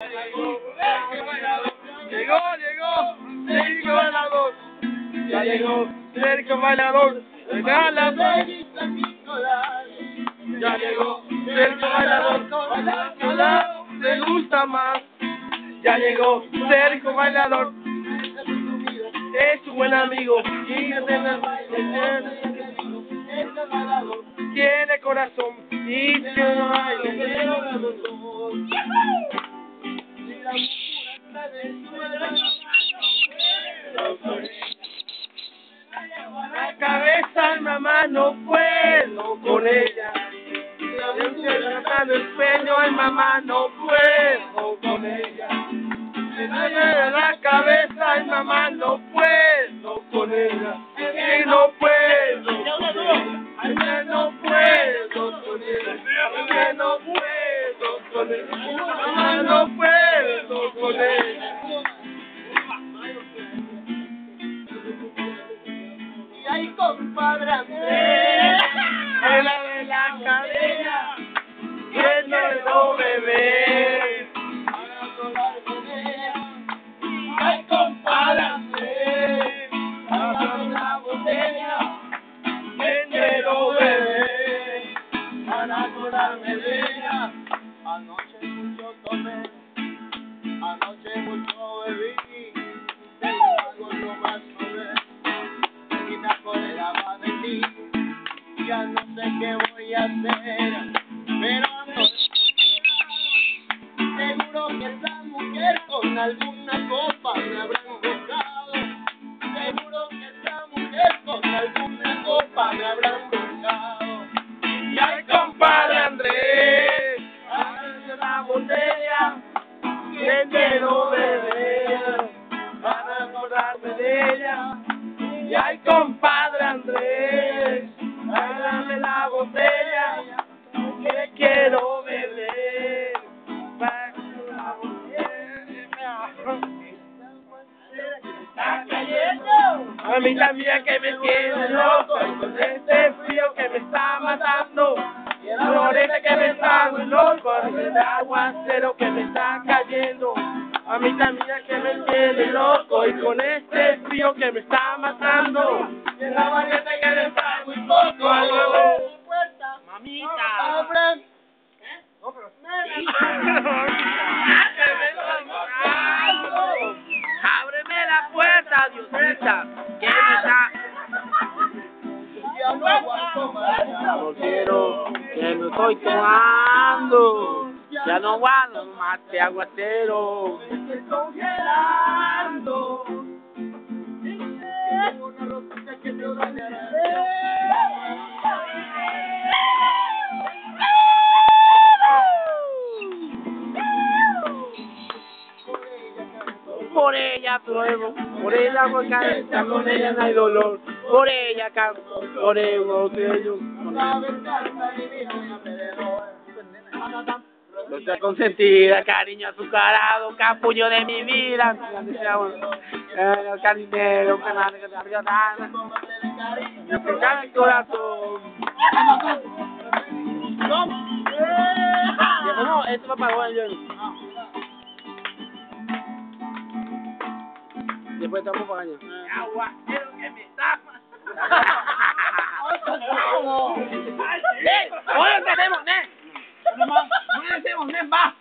Llegó, Sergio Bailador. Ya llegó Sergio Bailador. Regala ya llegó Sergio Bailador. Le gusta más. Ya llegó Sergio Bailador. Es un buen amigo. Tiene corazón y tiene baile. La cabeza en mamá no puedo con ella. El sueño en mamá no puedo con ella. La cabeza en mamá no puedo con ella. Y no puedo. No puedo con ella. No puedo con ella. No puedo con ella. Ay, compadre Andrés, la de la cadena, que no bebé. Ay, compadre Andrés, la botella, que no bebé. Para acordarme de ella, anoche mucho tomé, anoche mucho bebí, algo no más sobre. Me acordaba de ti, ya no sé qué voy a hacer, pero no seguro que esa mujer con alguna copa me habrá emboscado, seguro que esa mujer con alguna copa me habrá emboscado. Y ay, compadre Andrés, abre la botella, que quiero beber, para acordarme de ella. Y ay, compadre Andrés, dame la botella, que quiero beber. La botella, está cayendo. A mí también que me tiene loco, con este frío que me está matando. Y el florete que me está muy loco, el aguacero que me está cayendo. A mí también que me tiene loco y con este frío que me está matando. Y el aguacate que me está muy poco. Mamita. No, pero ábreme la puerta, Diosita, que me está. Ya no aguanto más. No quiero, que me estoy tomando. Ya no aguanto más este aguacero. Me estoy congelando. Tengo una rosita que te dañará. Por ella pruebo, por ella voy a cantar, con ella no hay dolor. Por ella canto, por ella yo. Nuestra consentida, cariño azucarado, capullo de mi vida. El carinero que más que te abrió tan. Me pega mi corazón. No, esto me apagó yo. Después estamos para allá. Aguacero que me tapa. ¡Oye, tenemos, ¡ne! ¡No hacemos, ¡ne! ¡Va!